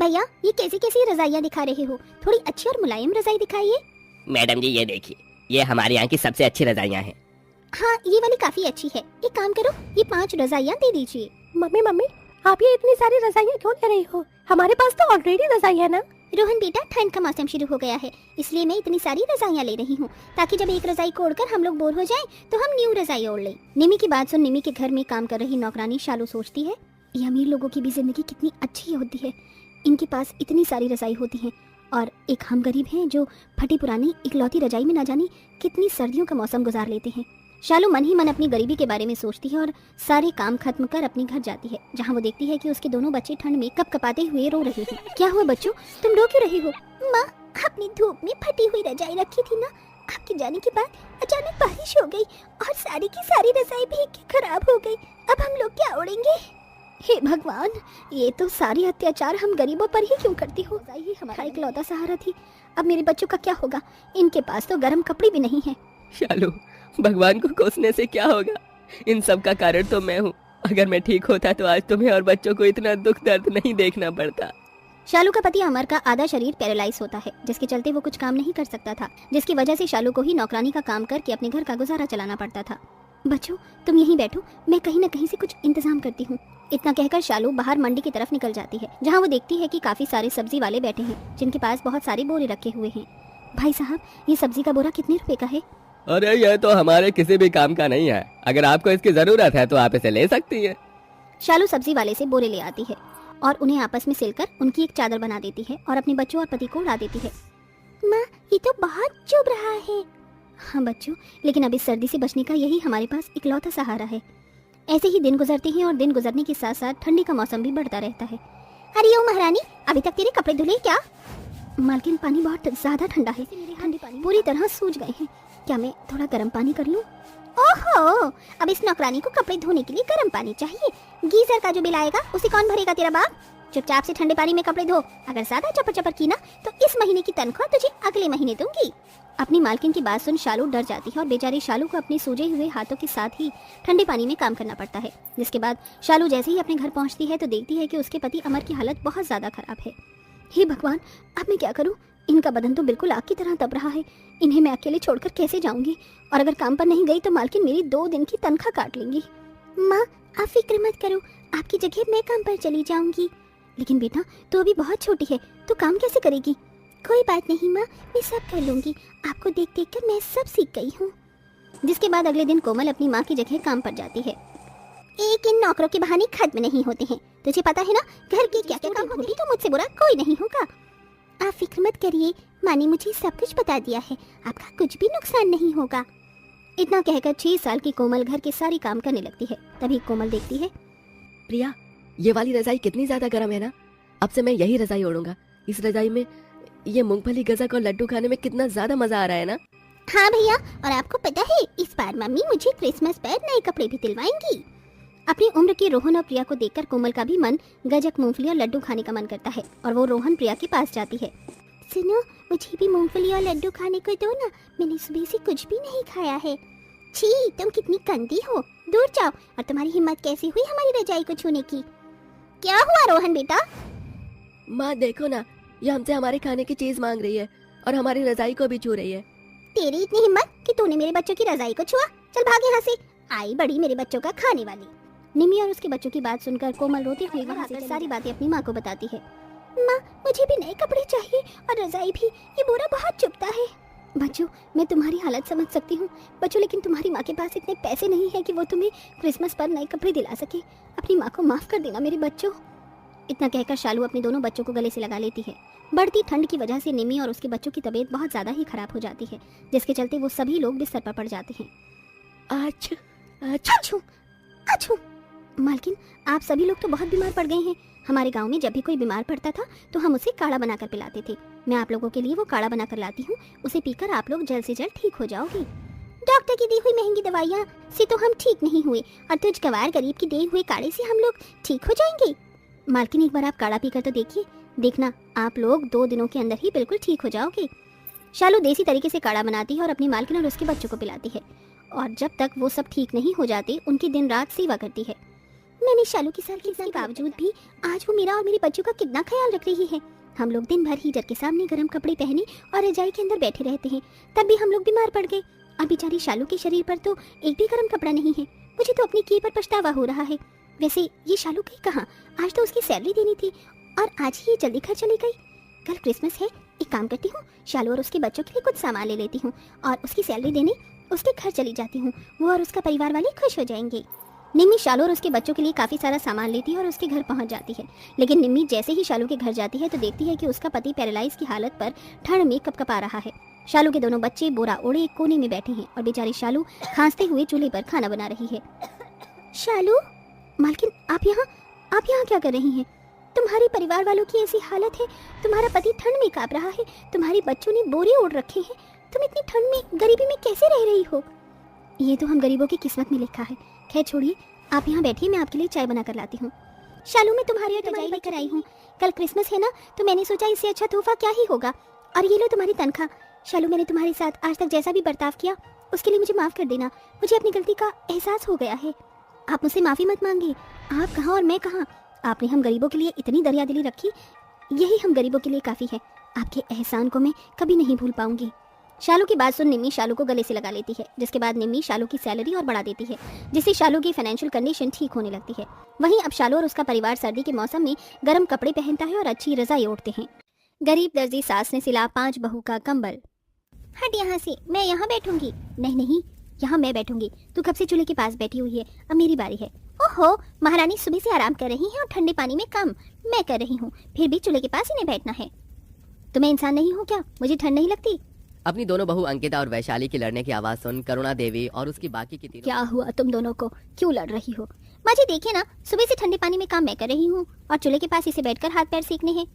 भैया ये कैसी कैसी रजाइयाँ दिखा रहे हो, थोड़ी अच्छी और मुलायम रजाई दिखाइए। मैडम जी ये देखिए, ये हमारे यहाँ की सबसे अच्छी रजाइयाँ हैं। हाँ ये वाली काफी अच्छी है, एक काम करो ये 5 रजाइयाँ दे दीजिए। मम्मी आप ये इतनी सारी रजाइयाँ क्यों ले रही हो? हमारे पास तो ऑलरेडी रजाई है ना। रोहन बेटा ठंड का मौसम शुरू हो गया है, इसलिए मैं इतनी सारी रजाइयाँ ले रही हूँ ताकि जब एक रजाई को ओढ़कर हम लोग बोर हो जाएं तो हम न्यू रजाई ओढ़ लें। निमी की बात सुन निमी के घर में काम कर रही नौकरानी शालू सोचती है, ये अमीर लोगों की भी जिंदगी कितनी अच्छी होती है, इनके पास इतनी सारी रजाई होती हैं और एक हम गरीब हैं जो फटी पुरानी इकलौती रजाई में ना जाने कितनी सर्दियों का मौसम गुजार लेते हैं। शालू मन ही मन अपनी गरीबी के बारे में सोचती है और सारे काम खत्म कर अपने घर जाती है, जहाँ वो देखती है कि उसके दोनों बच्चे ठंड में कपकपाते हुए रो रहे हैं। क्या हुआ बच्चों, तुम रो क्यों रहे हो? माँ अपनी धूप में फटी हुई रजाई रखी थी ना, आपके जाने के बाद अचानक बारिश हो गई और सारी की सारी रजाई भीग के खराब हो गई, अब हम लोग क्या ओढ़ेंगे? हे भगवान, ये तो सारी अत्याचार हम गरीबों पर ही क्यों करती हो? ये हमारा इकलौता सहारा थी, अब मेरे बच्चों का क्या होगा? इनके पास तो गर्म कपड़े भी नहीं है। शालू भगवान को कोसने से क्या होगा, इन सब का कारण तो मैं हूँ। अगर मैं ठीक होता तो आज तुम्हें और बच्चों को इतना दुख दर्द नहीं देखना पड़ता। शालू का पति अमर का आधा शरीर पैरालाइज होता है, जिसके चलते वो कुछ काम नहीं कर सकता था, जिसकी वजह से शालू को ही नौकरानी का काम करके अपने घर का गुजारा चलाना पड़ता था। बच्चों तुम यहीं बैठो, मैं कहीं न कहीं से कुछ इंतजाम करती हूँ। इतना कहकर शालू बाहर मंडी की तरफ निकल जाती है, जहाँ वो देखती है कि काफी सारे सब्जी वाले बैठे हैं, जिनके पास बहुत सारे बोरे रखे हुए हैं। भाई साहब ये सब्जी का बोरा कितने रुपए का है? अरे ये तो हमारे किसी भी काम का नहीं है, अगर आपको इसकी जरूरत है तो आप इसे ले सकती हैं। शालू सब्जी वाले से बोरे ले आती है और उन्हें आपस में सिलकर उनकी एक चादर बना देती है और अपने बच्चों और पति को उड़ा देती है। माँ ये तो बहुत चुभ रहा है। हाँ बच्चों, लेकिन अब इस सर्दी से बचने का यही हमारे पास इकलौता सहारा है। ऐसे ही दिन गुजरते हैं और दिन गुजरने के साथ साथ ठंडी का मौसम भी बढ़ता रहता है। अरे ओ महारानी, अभी तक तेरे कपड़े धुले क्या? मालकिन पानी बहुत ज्यादा ठंडा है, ठंडे पानी पूरी तरह सूज गए हैं, क्या मैं थोड़ा गर्म पानी कर लूं? ओहो, अब इस नौकरानी को कपड़े धोने के लिए गर्म पानी चाहिए। गीजर का जो बिल आएगा उसे कौन भरेगा तेरा बाप? चुपचाप से ठंडे पानी में कपड़े धो, अगर ज्यादा चपर चपर की ना तो इस महीने की तनख्वाह तुझे अगले महीने दूंगी। अपनी मालकिन की बात सुन शालू डर जाती है और बेचारी शालू को अपने सूजे हुए हाथों के साथ ही ठंडे पानी में काम करना पड़ता है। जिसके बाद शालू जैसे ही अपने घर पहुंचती है तो देखती है कि उसके पति अमर की हालत बहुत ज्यादा खराब है। हे भगवान, अब मैं क्या करूं? इनका बदन तो बिल्कुल आग की तरह तप रहा है, इन्हें मैं अकेले छोड़कर कैसे जाऊंगी? और अगर काम पर नहीं गई तो मालकिन मेरी 2 दिन की तनख्वाह काट लेंगी। माँ आप फिक्र मत करो, आपकी जगह मैं काम पर चली जाऊंगी। लेकिन बेटा तू अभी बहुत छोटी है, तो काम कैसे करेगी? कोई बात नहीं माँ, मैं सब कर लूंगी, आपको देख देख कर मैं सब सीख गई हूँ। जिसके बाद अगले दिन कोमल अपनी माँ की जगह काम पर जाती है। एक इन नौकरों के बहाने खत्म नहीं होते हैं, तुझे पता है ना घर के क्या क्या काम होते हैं, तो मुझसे बुरा कोई नहीं होगा। आप फिक्र मत करिए, माँ ने मुझे सब कुछ बता दिया है, आपका कुछ भी नुकसान नहीं होगा। इतना कहकर 6 साल की कोमल घर के सारी काम करने लगती है। तभी कोमल देखती है, प्रिया ये वाली रजाई कितनी ज्यादा गर्म है ना, अब से मैं यही रजाई ओढ़ूंगा। इस रजाई में ये मूंगफली गजक और लड्डू खाने में कितना ज्यादा मजा आ रहा है ना। हाँ भैया, और आपको पता है इस बार मम्मी मुझे क्रिसमस पर नए कपड़े भी दिलवाएंगी। अपनी उम्र के रोहन और प्रिया को देखकर कोमल का भी मन गजक मूंगफली और लड्डू खाने का मन करता है और वो रोहन प्रिया के पास जाती है। सुनो मुझे भी मूंगफली और लड्डू खाने को दो ना, मैंने सुबह से कुछ भी नहीं खाया है। छी तुम कितनी गंदी हो, दूर जाओ। और तुम्हारी हिम्मत कैसी हुई हमारी रजाई को छूने की? क्या हुआ रोहन बेटा? माँ देखो ना, ये हमसे हमारे खाने की चीज मांग रही है और हमारी रजाई को भी छू रही है। तेरी इतनी हिम्मत कि तूने मेरे बच्चों की रजाई को छुआ? चल भाग यहाँ से, आई बड़ी मेरे बच्चों का खाने वाली। निमी और उसके बच्चों की बात सुनकर कोमल रोती हुई वहाँ से सारी बातें अपनी माँ को बताती है। माँ मुझे भी नए कपड़े चाहिए और रजाई भी, ये बोरा बहुत चुभता है। बच्चों मैं तुम्हारी हालत समझ सकती हूँ बच्चों, लेकिन तुम्हारी माँ के पास इतने पैसे नहीं है कि वो तुम्हें क्रिसमस पर नए कपड़े दिला सके। अपनी माँ को माफ कर देना मेरे बच्चों। इतना कहकर शालू अपने दोनों बच्चों को गले से लगा लेती है। बढ़ती ठंड की वजह से निमी और उसके बच्चों की तबीयत बहुत ज्यादा ही खराब हो जाती है, जिसके चलते वो सभी लोग बिस्तर पर पड़ जाते हैं। अच्छू अच्छू मालकिन, आप सभी लोग तो बहुत बीमार पड़ गए हैं। हमारे गांव में जब भी कोई बीमार पड़ता था तो हम उसे काढ़ा बनाकर पिलाते थे। मैं आप लोगों के लिए वो काढ़ा बनाकर लाती हूँ, उसे पीकर आप लोग जल्द से जल्द ठीक हो जाओगे। डॉक्टर की दी हुई महंगी दवाइयाँ से तो हम ठीक नहीं हुए और तुझ गवार गरीब की दिए हुए काढ़े से हम लोग ठीक हो जाएंगे। मालकिन एक बार आप काढ़ा पीकर तो देखिए, देखना आप लोग 2 दिनों के अंदर ही बिल्कुल ठीक हो जाओगे। शालू देसी तरीके से काढ़ा बनाती है और अपनी मालकिन और उसके बच्चों को पिलाती है और जब तक वो सब ठीक नहीं हो जाते उनकी दिन रात सेवा करती है। मैंने शालू की सालगिरह के बावजूद भी आज वो मेरा और मेरे बच्चों का कितना ख्याल रख रही है। हम लोग दिन भर हीटर के सामने गर्म कपड़े पहने और रजाई के अंदर बैठे रहते हैं, तब भी हम लोग बीमार पड़ गए। और बेचारी शालू के शरीर पर तो एक भी गर्म कपड़ा नहीं है। मुझे तो अपनी किए पर पछतावा हो रहा है। वैसे ये शालू गई कहाँ? आज तो उसकी सैलरी देनी थी और आज ही ये जल्दी घर चली गई। कल क्रिसमस है, एक काम करती हूँ, शालू और उसके बच्चों के लिए कुछ सामान ले लेती हूँ और उसकी सैलरी देने उसके घर चली जाती हूँ। वो और उसका परिवार वाले खुश हो जाएंगे। निम्मी शालू और उसके बच्चों के लिए काफ़ी सारा सामान लेती है और उसके घर पहुंच जाती है। लेकिन निम्मी जैसे ही शालू के घर जाती है तो देखती है कि उसका पति पैरालाइज की हालत पर ठंड में कपकपा रहा है। शालू के दोनों बच्चे बोरा ओढ़े एक कोने में बैठे हैं और बेचारी शालू खांसते हुए चूल्हे पर खाना बना रही है। शालू, मालकिन आप यहाँ क्या कर रही हैं? तुम्हारे परिवार वालों की ऐसी हालत है, तुम्हारा पति ठंड में कांप रहा है, तुम्हारे बच्चों ने बोरे ओढ़ रखे हैं, तुम इतनी ठंड में गरीबी में कैसे रह रही हो? ये तो हम गरीबों की किस्मत में लिखा है। खैर छोड़िए, आप यहाँ बैठिए, मैं आपके लिए चाय बना कर लाती हूँ। शालू, मैं तुम्हारी रजाई लेकर आई हूँ। कल क्रिसमस है ना, तो मैंने सोचा इससे अच्छा तोहफा क्या ही होगा। और ये लो तुम्हारी तनख्वाह। शालू, मैंने तुम्हारे साथ आज तक जैसा भी बर्ताव किया उसके लिए मुझे माफ़ कर देना। मुझे अपनी गलती का एहसास हो गया है। आप मुझसे माफ़ी मत मांगिए। आप कहाँ और मैं कहाँ, आपने हम गरीबों के लिए इतनी दरियादिली रखी, यही हम गरीबों के लिए काफ़ी है। आपके एहसान को मैं कभी नहीं भूल पाऊंगी। शालू की बात सुन निम्मी शालू को गले से लगा लेती है, जिसके बाद निम्मी शालू की सैलरी और बढ़ा देती है, जिससे शालू की फाइनेंशियल कंडीशन ठीक होने लगती है। वहीं अब शालू और उसका परिवार सर्दी के मौसम में गर्म कपड़े पहनता है और अच्छी रजाई ओढ़ते हैं। गरीब दर्जी सास ने सिला 5 बहू का कंबल। हट यहाँ से, मैं यहाँ बैठूंगी। नहीं, यहाँ मैं बैठूंगी। तू कब से चूल्हे के पास बैठी हुई है, अब मेरी बारी है। ओहो, महारानी सुबह से आराम कर रही हैं और ठंडे पानी में काम मैं कर रही हूँ, फिर भी चूल्हे के पास इन्हें बैठना है। तुम्हें इंसान नहीं हो क्या? मुझे ठंड नहीं लगती? अपनी दोनों बहू अंकिता और वैशाली की लड़ने की आवाज सुन करुणा देवी और उसकी बाकी की तीनों क्या हुआ तुम दोनों को, क्यों लड़ रही हो? माँ जी देखिए ना, सुबह से ठंडे पानी में काम मैं कर रही हूँ और चूल्हे के पास इसे बैठकर हाथ पैर सेकने हैं।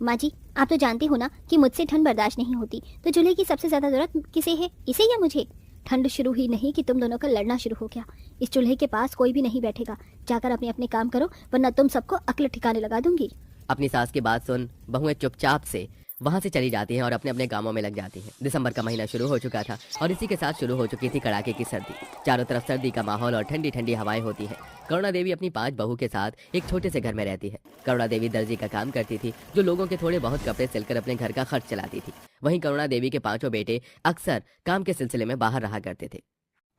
माँ जी, आप तो जानती हो ना कि मुझसे ठंड बर्दाश्त नहीं होती, तो चूल्हे की सबसे ज्यादा जरूरत किसे है, इसे या मुझे? ठंड शुरू ही नहीं कि तुम दोनों का लड़ना शुरू हो गया। इस चूल्हे के पास कोई भी नहीं बैठेगा। जाकर अपने अपने काम करो, वरना तुम सबको अक्ल ठिकाने लगा दूंगी। अपनी सास की बात सुन बहुएं चुपचाप से वहां से चली जाती हैं और अपने अपने कामों में लग जाती हैं। दिसंबर का महीना शुरू हो चुका था और इसी के साथ शुरू हो चुकी थी कड़ाके की सर्दी। चारों तरफ सर्दी का माहौल और ठंडी ठंडी हवाएं होती हैं। करुणा देवी अपनी 5 बहू के साथ एक छोटे से घर में रहती है। करुणा देवी दर्जी का काम करती थी, जो लोगों के थोड़े बहुत कपड़े सिलकर अपने घर का खर्च चलाती थी। वहीं करुणा देवी के 5 बेटे अक्सर काम के सिलसिले में बाहर रहा करते थे।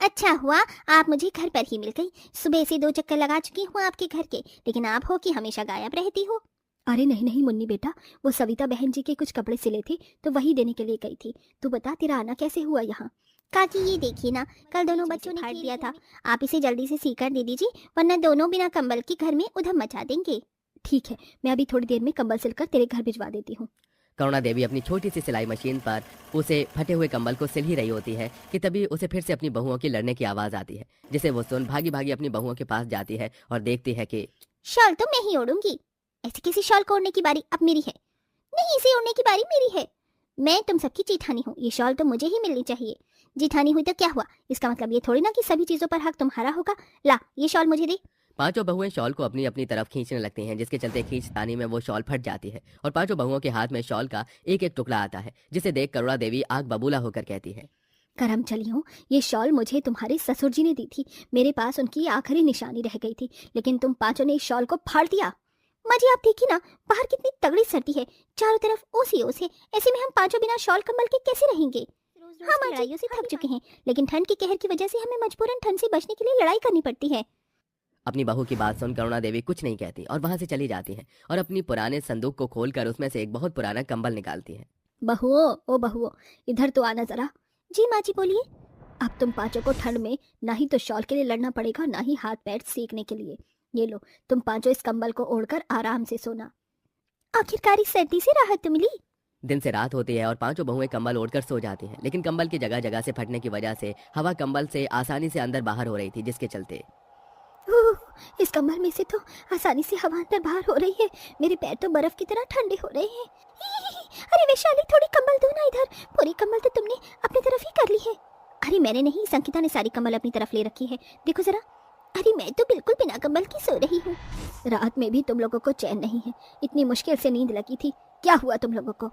अच्छा हुआ आप मुझे घर पर ही मिल गई। सुबह से 2 चक्कर लगा चुकी हूँ आपके घर के, लेकिन आप हो कि हमेशा गायब रहती हो। अरे नहीं मुन्नी बेटा, वो सविता बहन जी के कुछ कपड़े सिले थे तो वही देने के लिए गई थी। तू बता, तेरा आना कैसे हुआ यहाँ? काकी ये देखिए ना, कल दोनों बच्चों ने फाड़ दिया था। आप इसे जल्दी से सीकर दे दीजिए, वरना दोनों बिना कंबल के घर में उधम मचा देंगे। ठीक है, मैं अभी थोड़ी देर में कंबल सिलकर तेरे घर भिजवा देती हूँ। करुणा देवी अपनी छोटी सी सिलाई मशीन पर उसे फटे हुए कंबल को सिल ही रही होती है कि तभी उसे फिर से अपनी बहुओं की लड़ने की आवाज आती है, जिसे वो सुन भागी भागी अपनी बहुओं के पास जाती है और देखती है कि शॉल तो मैं ही ओढ़ूंगी। ऐसे किसी शॉल को ओढ़ने की बारी अब मेरी है। नहीं, इसे ओढ़ने की बारी मेरी है। मैं तुम सबकी जेठानी हूँ, ये शॉल तो मुझे ही मिलनी चाहिए। जेठानी हुई तो क्या हुआ, इसका मतलब ये थोड़ी ना कि सभी चीजों पर हक तुम्हारा होगा। ला, ये शॉल मुझे दे। 5 बहुएं शॉल को अपनी अपनी तरफ खींचने लगती हैं, जिसके चलते खींचतानी में वो शॉल फट जाती है और 5 बहुओं के हाथ में शॉल का एक एक टुकड़ा आता है, जिसे देख करुणा देवी आग बबूला होकर कहती है, करम चलियो, ये शॉल मुझे तुम्हारे ससुर जी ने दी थी। मेरे पास उनकी आखिरी निशानी रह गई थी, लेकिन तुम 5 ने इस शॉल को फाड़ दिया। माँ जी आप देखिए ना, बाहर कितनी तगड़ी सर्दी है, चारों तरफ ओस ही ओस है। ऐसे में हम 5 बिना शॉल कंबल के कैसे रहेंगे? हम लड़ाइयों से थक चुके हैं, लेकिन ठंड के कहर की वजह से हमें मजबूरन ठंड से बचने के लिए लड़ाई करनी पड़ती है। अपनी बहू की बात सुन करुणा देवी कुछ नहीं कहती और वहां से चली जाती हैं और अपनी पुराने संदूक को खोलकर उसमें से एक बहुत पुराना कंबल निकालती है। बहुओं, ओ बहुओं, इधर तो आना जरा। जी माँ जी बोलिए। अब तुम 5 को ठंड में ना ही तो शॉल के लिए लड़ना पड़ेगा, ना ही हाथ पैर सेकने के लिए। ये लो, तुम 5 इस कंबल को ओढ़कर आराम से सोना। आखिरकार इस सर्दी से राहत तो मिली। दिन से रात होती है और 5 बहुएं कंबल ओढ़कर सो जाती हैं, लेकिन कंबल की जगह जगह से फटने की वजह से हवा कंबल से आसानी से अंदर बाहर हो रही थी, जिसके चलते इस कंबल में से तो आसानी से हवा अंदर बाहर हो रही है। मेरे पैर तो बर्फ की तरह ठंडे हो रहे हैं। अरे वैशाली, थोड़ी कंबल दो ना इधर। पूरी कंबल तो तुमने अपनी तरफ ही कर ली है। अरे मैंने नहीं, संकिता ने सारी कंबल अपनी तरफ ले रखी है, देखो जरा। अरे मैं तो बिल्कुल बिना कंबल की सो रही हूँ। रात में भी तुम लोगों को चैन नहीं है, इतनी मुश्किल से नींद लगी थी। क्या हुआ तुम लोगों को?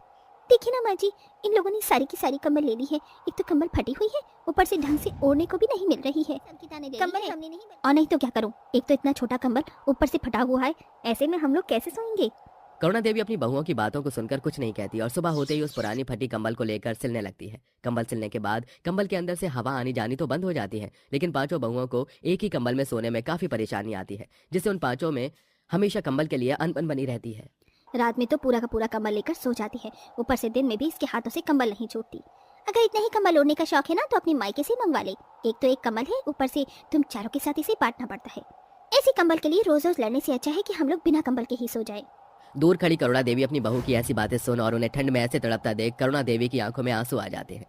देखिए ना माँ जी, इन लोगों ने सारी की सारी कंबल ले ली है। एक तो कंबल फटी हुई है, ऊपर से ढंग से ओढ़ने को भी नहीं मिल रही है। कंबल हमने नहीं, और नहीं तो क्या करूं, एक तो इतना छोटा कंबल ऊपर से फटा हुआ है, ऐसे में हम लोग कैसे सोएंगे। करुणा देवी अपनी बहुओं की बातों को सुनकर कुछ नहीं कहती और सुबह होते ही उस पुरानी फटी कंबल को लेकर सिलने लगती है। कंबल सिलने के बाद कंबल के अंदर से हवा आनी जानी तो बंद हो जाती है, लेकिन पांचों बहुओं को एक ही कंबल में सोने में काफी परेशानी आती है, जिससे उन पांचों में हमेशा कंबल के लिए अनबन बनी रहती है। रात में तो पूरा का पूरा कंबल लेकर सो जाती है, ऊपर से दिन में भी इसके हाथों से कंबल नहीं छूटती। अगर इतना ही कंबल ओढ़ने का शौक है ना तो अपनी मायके से मंगवा ले। एक तो एक कंबल है, ऊपर से तुम चारों के साथ इसे बांटना पड़ता है। ऐसी कंबल के लिए रोज रोज लड़ने से अच्छा है कि हम लोग बिना कंबल के ही सो जाए। दूर खड़ी करुणा देवी अपनी बहू की ऐसी बातें सुन और उन्हें ठंड में ऐसे तड़पता देख करुणा देवी की आंखों में आंसू आ जाते हैं।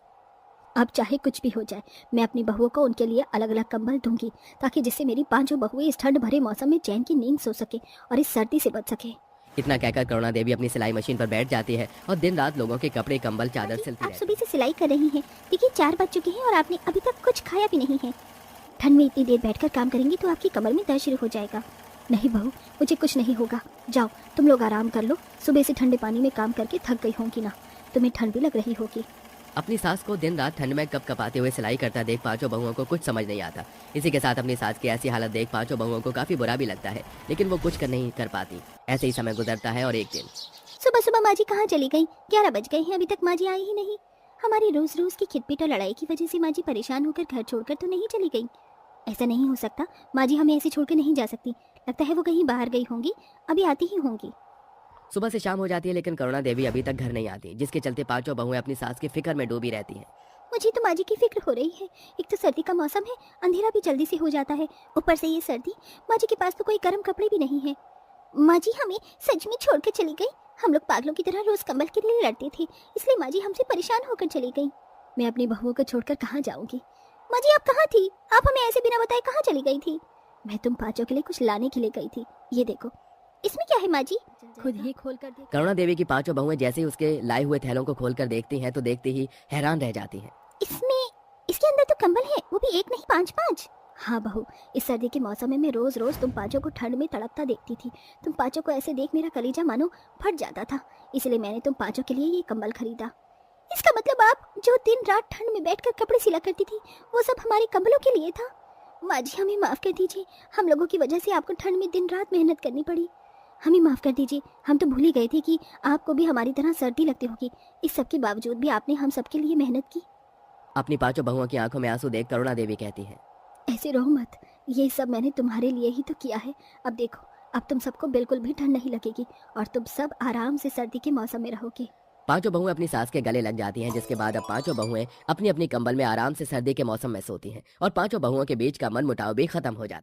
अब चाहे कुछ भी हो जाए, मैं अपनी बहुओं को उनके लिए अलग अलग कंबल दूंगी, ताकि जिससे मेरी पांचों बहुएं इस ठंड भरे मौसम में चैन की नींद सो सके और इस सर्दी से बच सके। इतना कहकर करुणा देवी अपनी सिलाई मशीन पर बैठ जाती है और दिन रात लोगों के कपड़े कंबल चादर सिलती आप रहती सुबह से सिलाई कर रही हैं, देखिए 4 बज चुके हैं और आपने अभी तक कुछ खाया भी नहीं है। ठंड में इतनी देर बैठकर काम करेंगी तो आपकी कमर में दर्द शुरू हो जाएगा। नहीं बहू, मुझे कुछ नहीं होगा, जाओ तुम लोग आराम कर लो। सुबह से ठंडे पानी में काम करके थक गई होंगी ना, तुम्हें ठंड भी लग रही होगी। अपनी सास को दिन रात ठंड में कपकपाते हुए सिलाई करता देख पांचों बहुओं को कुछ समझ नहीं आता। इसी के साथ अपनी सास की ऐसी हालत देख पांचों बहुओं को काफी बुरा भी लगता है, लेकिन वो कुछ नहीं कर पाती। ऐसे ही समय गुजरता है और एक दिन सुबह सुबह माँ जी कहाँ चली गई? 11 बज गए हैं, अभी तक माँ जी आई ही नहीं। हमारी रोज रोज की खिटपिट और लड़ाई की वजह से माँ जी परेशान होकर घर छोड़कर तो नहीं चली गई। ऐसा नहीं हो सकता, माँ जी हमें ऐसे छोड़कर नहीं जा सकती। लगता है वो कहीं बाहर गई होंगी, अभी आती ही होंगी। सुबह से शाम हो जाती है, लेकिन करुणा देवी अभी तक घर नहीं आती, जिसके चलते पांचों बहुएं अपनी सास की फिक्र में डूबी रहती हैं। मुझे तो माँ जी की फिक्र हो रही है। एक तो सर्दी का मौसम है, अंधेरा भी जल्दी से हो जाता है, ऊपर से ये सर्दी। माँ जी के पास तो कोई गर्म कपड़े भी नहीं है। माँ जी हमें सच में छोड़कर चली गई। हम लोग पागलों की तरह रोज कंबल के लिए लड़ते थे, इसलिए माँ जी हमसे परेशान होकर चली गई। मैं अपनी बहुओं को छोड़कर कहाँ जाऊंगी? माँ जी आप कहाँ थी? आप हमें ऐसे बिना बताए कहाँ चली गई थी? मैं तुम पांचों के लिए कुछ लाने के लिए गई थी। ये देखो, इसमें क्या है माँ जी? खुद ही खोल कर देखो। करुणा देवी की पांचों बहुएं जैसे ही उसके लाए हुए थैलों को खोलकर देखती हैं तो देखते ही हैरान रह जाती हैं। इसके अंदर तो कंबल है, वो भी एक नहीं 5-5। हाँ बहू, इस सर्दी के मौसम में मैं रोज रोज तुम पांचों को ठंड में तड़पता देखती थी। तुम पांचों को ऐसे देख मेरा कलेजा मानो फट जाता था, इसलिए मैंने तुम पांचों के लिए ये कंबल खरीदा। इसका मतलब आप जो दिन रात ठंड में बैठकर कपड़े सिला करती थी, वो सब हमारे कंबलों के लिए था। माँ जी हमें माफ कर दीजिए, हम लोगों की वजह से आपको ठंड में दिन रात मेहनत करनी पड़ी। हमें माफ कर दीजिए, हम तो भूल ही गए थे कि आपको भी हमारी तरह सर्दी लगती होगी। इस सब के बावजूद भी आपने हम सबके लिए मेहनत की। अपनी पांचों बहुओं की आंखों में आंसू देख करुणा देवी कहती है, ऐसे रहो मत, ये सब मैंने तुम्हारे लिए ही तो किया है। अब देखो, अब तुम सबको बिल्कुल भी ठंड नहीं लगेगी और तुम सब आराम से सर्दी के मौसम में रहोगे। पांचों बहुएं अपनी सास के गले लग जाती हैं, जिसके बाद अब पांचों बहुएं अपनी अपनी कंबल में आराम से सर्दी के मौसम में सोती हैं और पांचों बहुओं के बीच का मनमुटाव भी खत्म हो जाता है।